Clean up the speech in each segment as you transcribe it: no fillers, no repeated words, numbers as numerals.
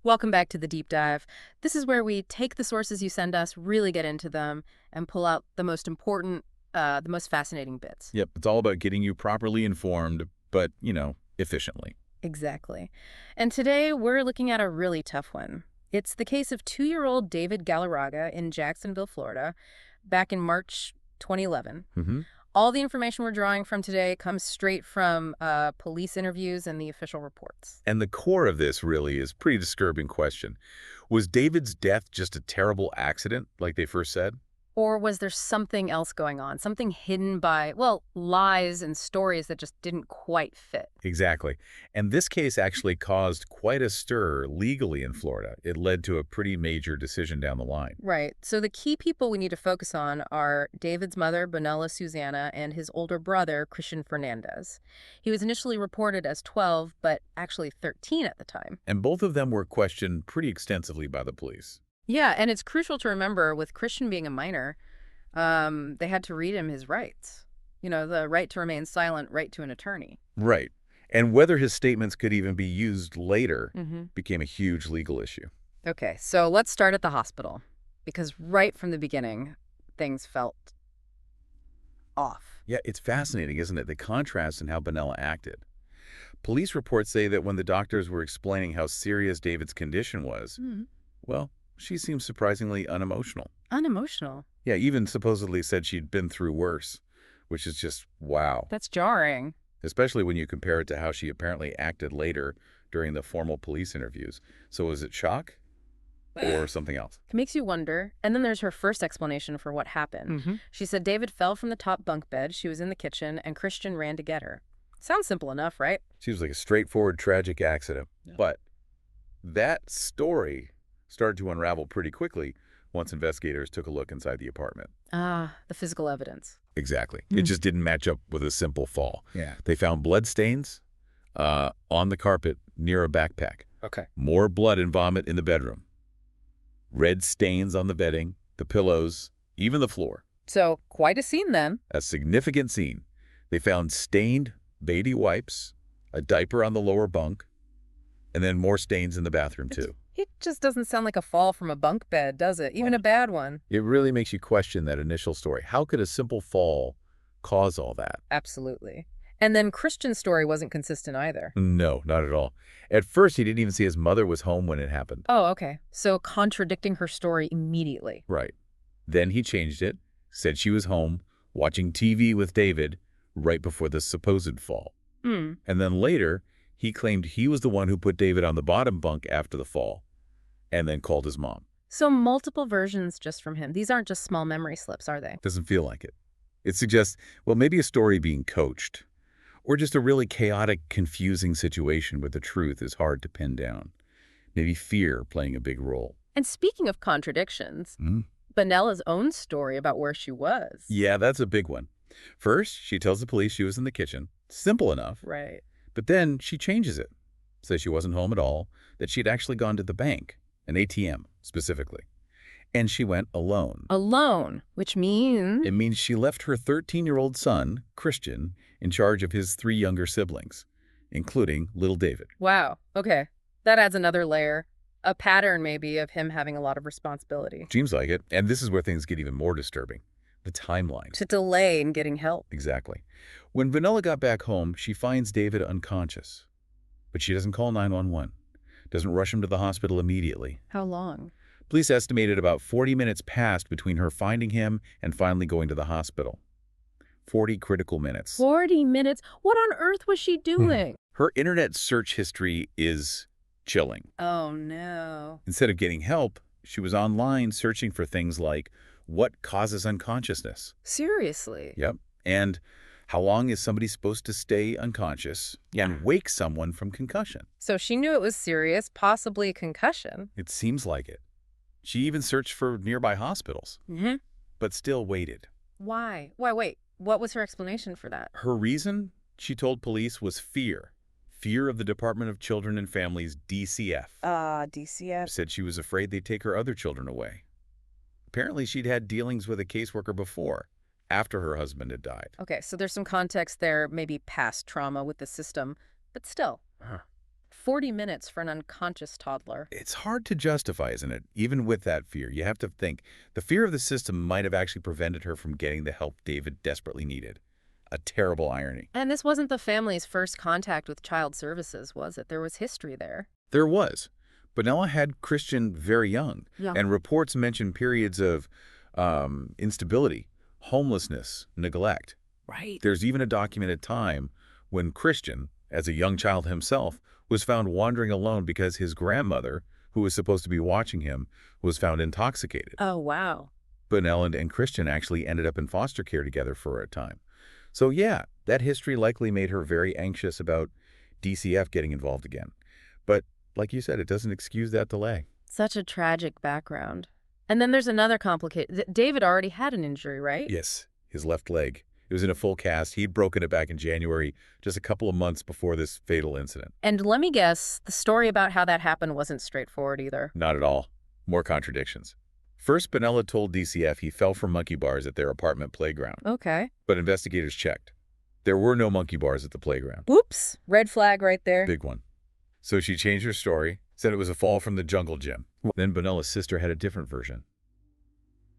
Welcome back to the deep dive. This is where we take the sources you send us, really get into them, and pull out the most important, the most fascinating bits. Yep, it's all about getting you properly informed, but, efficiently. Exactly. And today we're looking at a really tough one. It's the case of 2-year-old David Galarraga in Jacksonville, Florida, back in March 2011. hmm All the information we're drawing from today comes straight from police interviews and the official reports. And the core of this really is a pretty disturbing question. Was David's death just a terrible accident, like they first said? Or was there something else going on? Something hidden by, well, lies and stories that just didn't quite fit. Exactly. And this case actually caused quite a stir legally in Florida. It led to a pretty major decision down the line. Right. So the key people we need to focus on are David's mother, Bonella Susannah, and his older brother, Christian Fernandez. He was initially reported as 12, but actually 13 at the time. And both of them were questioned pretty extensively by the police. Yeah, and it's crucial to remember with Christian being a minor, they had to read him his rights. The right to remain silent, right to an attorney. Right. And whether his statements could even be used later Mm-hmm. became a huge legal issue. Okay, so let's start at the hospital, because right from the beginning, things felt off. Yeah, it's fascinating, isn't it? The contrast in how Bonella acted. Police reports say that when the doctors were explaining how serious David's condition was, Mm. well, she seemed surprisingly unemotional. Unemotional. Yeah, even supposedly said she'd been through worse, which is just wow, That's jarring. especially when you compare it to how she apparently acted later during the formal police interviews. So was it shock or something else? It makes you wonder. And then there's her first explanation for what happened. Mm-hmm. She said David fell from the top bunk bed. She was in the kitchen, and Christian ran to get her. Sounds simple enough, right? Seems like a straightforward tragic accident. Yeah. But that story started to unravel pretty quickly once investigators took a look inside the apartment. Ah, the physical evidence. Exactly. It just didn't match up with a simple fall. Yeah. They found blood stains on the carpet near a backpack. Okay. More blood and vomit in the bedroom. Red stains on the bedding, the pillows, even the floor. So, quite a scene then. A significant scene. They found stained baby wipes, a diaper on the lower bunk, and then more stains in the bathroom, too. It just doesn't sound like a fall from a bunk bed, does it? Even a bad one. It really makes you question that initial story. How could a simple fall cause all that? Absolutely. And then Christian's story wasn't consistent either. No, not at all. At first, he didn't even see his mother was home when it happened. Oh, okay. So contradicting her story immediately. Right. Then he changed it, said she was home, watching TV with David right before the supposed fall. Hmm. And then later, he claimed he was the one who put David on the bottom bunk after the fall, and then called his mom. So multiple versions just from him. These aren't just small memory slips, are they? Doesn't feel like it. It suggests, well, maybe a story being coached, or just a really chaotic, confusing situation where the truth is hard to pin down. Maybe fear playing a big role. And speaking of contradictions, Mm. Bonella's own story about where she was. Yeah, that's a big one. First, she tells the police she was in the kitchen. Simple enough. Right. But then she changes it. Says she wasn't home at all, that she'd actually gone to the bank, an ATM specifically. And she went alone. Alone, which means... It means she left her 13-year-old son, Christian, in charge of his 3 younger siblings, including little David. Wow. Okay. That adds another layer. A pattern, maybe, of him having a lot of responsibility. Seems like it. And this is where things get even more disturbing. The timeline. To delay in getting help. Exactly. When Bonella got back home, she finds David unconscious. But she doesn't call 911. Doesn't rush him to the hospital immediately. How long? Police estimated about 40 minutes passed between her finding him and finally going to the hospital. 40 critical minutes. 40 minutes? What on earth was she doing? Her internet search history is chilling. Oh, no. Instead of getting help, she was online searching for things like, what causes unconsciousness? Seriously? Yep. And how long is somebody supposed to stay unconscious and wake someone from concussion? So she knew it was serious, possibly a concussion. It seems like it. She even searched for nearby hospitals, Mm-hmm. but still waited. Why? Wait. What was her explanation for that? Her reason, she told police, was fear. Fear of the Department of Children and Families, DCF. DCF. Said she was afraid they'd take her other children away. Apparently, she'd had dealings with a caseworker before, after her husband had died. Okay, so there's some context there, maybe past trauma with the system, but still. 40 minutes for an unconscious toddler. It's hard to justify, isn't it? Even with that fear, you have to think the fear of the system might have actually prevented her from getting the help David desperately needed. A terrible irony. And this wasn't the family's first contact with child services, was it? There was history there. There was. Bonella had Christian very young, Yeah. and reports mention periods of instability, homelessness, neglect. Right. There's even a documented time when Christian, as a young child himself, was found wandering alone because his grandmother, who was supposed to be watching him, was found intoxicated. Oh, wow. Bonella and Christian actually ended up in foster care together for a time. So yeah, that history likely made her very anxious about DCF getting involved again. But like you said, it doesn't excuse that delay. Such a tragic background. And then there's another complicated. David already had an injury, right? Yes, his left leg. It was in a full cast. He'd broken it back in January, just a couple of months before this fatal incident. And let me guess, the story about how that happened wasn't straightforward either. Not at all. More contradictions. First, Bonella told DCF he fell from monkey bars at their apartment playground. Okay. But investigators checked. There were no monkey bars at the playground. Whoops. Red flag right there. Big one. So she changed her story, said it was a fall from the jungle gym. Then Bonella's sister had a different version.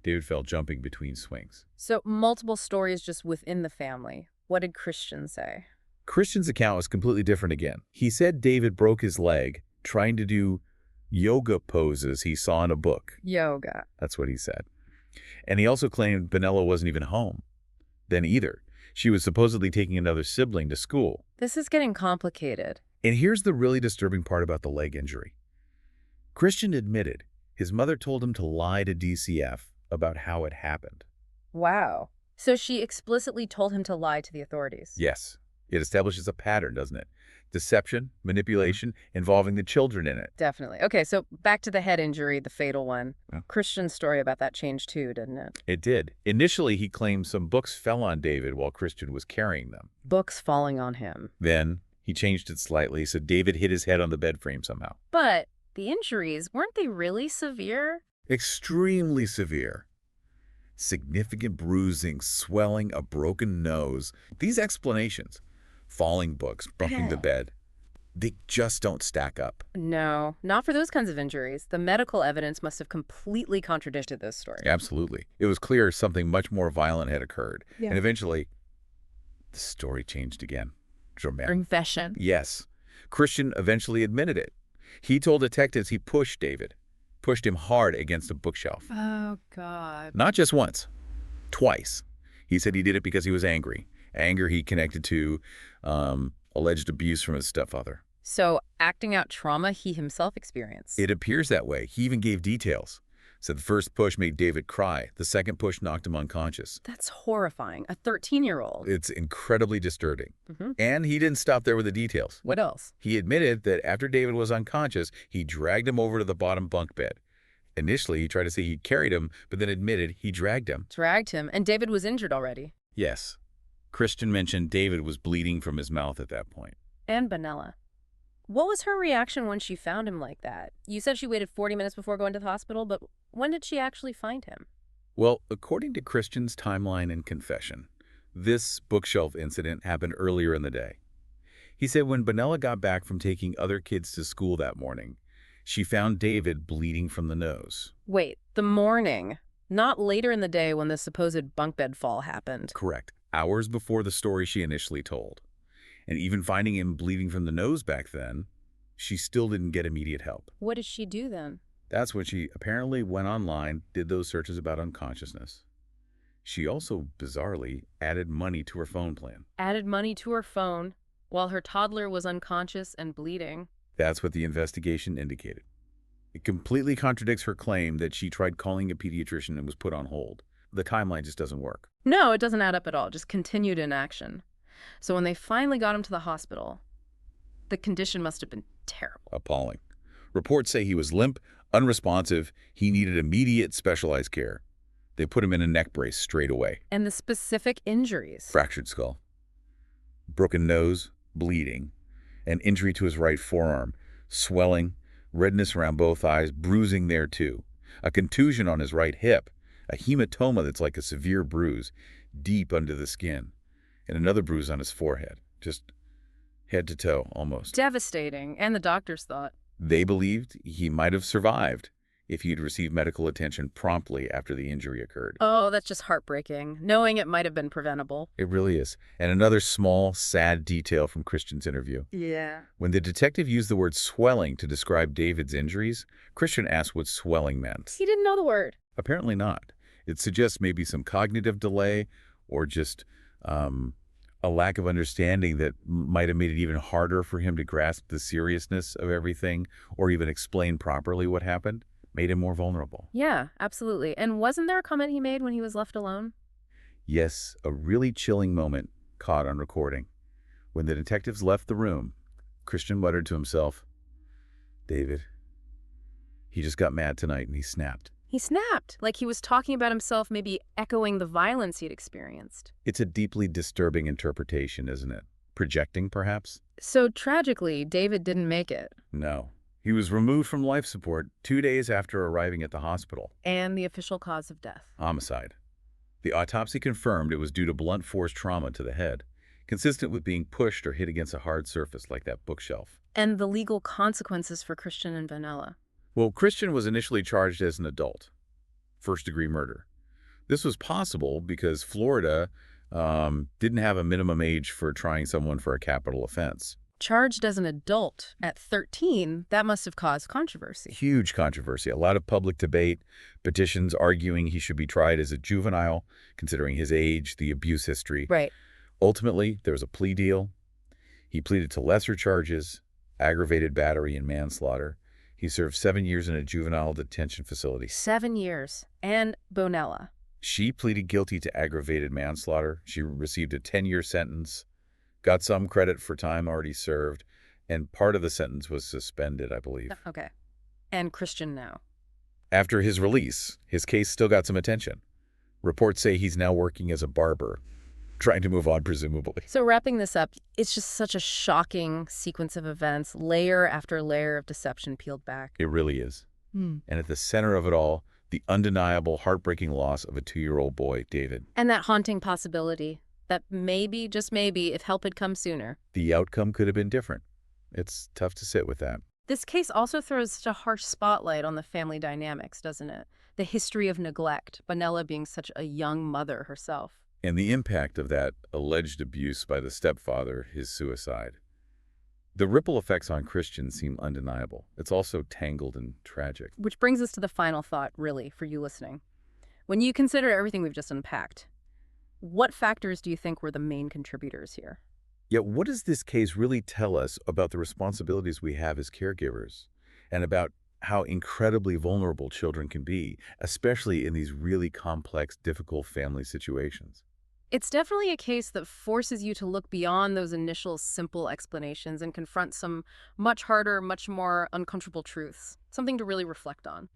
David fell jumping between swings. So multiple stories just within the family. What did Christian say? Christian's account was completely different again. He said David broke his leg trying to do yoga poses he saw in a book. Yoga. That's what he said. And he also claimed Bonella wasn't even home then either. She was supposedly taking another sibling to school. This is getting complicated. And here's the really disturbing part about the leg injury. Christian admitted his mother told him to lie to DCF about how it happened. Wow. So she explicitly told him to lie to the authorities. Yes, it establishes a pattern, doesn't it? Deception, manipulation, involving the children in it. Definitely. Okay, so back to the head injury, the fatal one. Yeah. Christian's story about that changed too, didn't it? It did. Initially, he claimed some books fell on David while Christian was carrying them. Books falling on him. Then he changed it slightly, so David hit his head on the bed frame somehow. But the injuries, weren't they really severe? Extremely severe. Significant bruising, swelling, a broken nose. These explanations, falling books, bumping the bed, they just don't stack up. No, not for those kinds of injuries. The medical evidence must have completely contradicted this story. Absolutely. It was clear something much more violent had occurred. Yeah. And eventually, the story changed again. Dramatic. Confession. Yes. Christian eventually admitted it. He told detectives he pushed David, pushed him hard against a bookshelf. Oh, God. Not just once, twice. He said he did it because he was angry. Anger he connected to alleged abuse from his stepfather. So acting out trauma he himself experienced. It appears that way. He even gave details. Said the first push made David cry. The second push knocked him unconscious. That's horrifying. A 13-year-old. It's incredibly disturbing. And he didn't stop there with the details. What else? He admitted that after David was unconscious, he dragged him over to the bottom bunk bed. Initially, he tried to say he carried him, but then admitted he dragged him. Dragged him, and David was injured already. Yes. Christian mentioned David was bleeding from his mouth at that point. And Bonella. What was her reaction when she found him like that? You said she waited 40 minutes before going to the hospital, but when did she actually find him? Well, according to Christian's timeline and confession, this bookshelf incident happened earlier in the day. He said when Bonella got back from taking other kids to school that morning, she found David bleeding from the nose. Wait, the morning. Not later in the day when the supposed bunk bed fall happened. Correct. Hours before the story she initially told. And even finding him bleeding from the nose back then, she still didn't get immediate help. What did she do then? That's when she apparently went online, did those searches about unconsciousness. She also, bizarrely, added money to her phone plan. Added money to her phone while her toddler was unconscious and bleeding. That's what the investigation indicated. It completely contradicts her claim that she tried calling a pediatrician and was put on hold. The timeline just doesn't work. No, it doesn't add up at all. Just continued inaction. So when they finally got him to the hospital, the condition must have been terrible. Appalling. Reports say he was limp, unresponsive, he needed immediate specialized care. They put him in a neck brace straight away. And the specific injuries. Fractured skull, broken nose, bleeding, an injury to his right forearm, swelling, redness around both eyes, bruising there too, a contusion on his right hip, a hematoma that's like a severe bruise deep under the skin, and another bruise on his forehead. Just Head to toe, almost. Devastating, and the doctors thought. They believed he might have survived if he'd received medical attention promptly after the injury occurred. Oh, that's just heartbreaking, knowing it might have been preventable. It really is. And another small, sad detail from Christian's interview. Yeah. When the detective used the word swelling to describe David's injuries, Christian asked what swelling meant. He didn't know the word. Apparently not. It suggests maybe some cognitive delay or just a lack of understanding that might have made it even harder for him to grasp the seriousness of everything or even explain properly what happened. Made him more vulnerable. Yeah, absolutely. And wasn't there a comment he made when he was left alone? Yes, a really chilling moment caught on recording. When the detectives left the room, Christian muttered to himself, "David, he just got mad tonight and he snapped." He snapped, like he was talking about himself, maybe echoing the violence he'd experienced. It's a deeply disturbing interpretation, isn't it? Projecting, perhaps? So tragically, David didn't make it. No. He was removed from life support 2 days after arriving at the hospital. And the official cause of death. Homicide. The autopsy confirmed it was due to blunt force trauma to the head, consistent with being pushed or hit against a hard surface like that bookshelf. And the legal consequences for Christian and Bonella. Well, Christian was initially charged as an adult, first-degree murder. This was possible because Florida didn't have a minimum age for trying someone for a capital offense. Charged as an adult at 13, that must have caused controversy. Huge controversy, a lot of public debate, petitions arguing he should be tried as a juvenile, considering his age, the abuse history. Right. Ultimately, there was a plea deal. He pleaded to lesser charges, aggravated battery and manslaughter. He served 7 years in a juvenile detention facility. 7 years. And Bonella. She pleaded guilty to aggravated manslaughter. She received a 10-year sentence, got some credit for time already served, and part of the sentence was suspended, I believe. Okay. And Christian now. After his release, his case still got some attention. Reports say he's now working as a barber, trying to move on, presumably. So wrapping this up, it's just such a shocking sequence of events, layer after layer of deception peeled back. It really is. And at the center of it all, the undeniable, heartbreaking loss of a 2-year-old boy, David. And that haunting possibility that maybe, just maybe, if help had come sooner. The outcome could have been different. It's tough to sit with that. This case also throws such a harsh spotlight on the family dynamics, doesn't it? The history of neglect, Bonella being such a young mother herself. And the impact of that alleged abuse by the stepfather, his suicide. The ripple effects on Christian seem undeniable. It's also tangled and tragic. Which brings us to the final thought, really, for you listening. When you consider everything we've just unpacked, what factors do you think were the main contributors here? Yet what does this case really tell us about the responsibilities we have as caregivers and about how incredibly vulnerable children can be, especially in these really complex, difficult family situations? It's definitely a case that forces you to look beyond those initial simple explanations and confront some much harder, much more uncomfortable truths, something to really reflect on.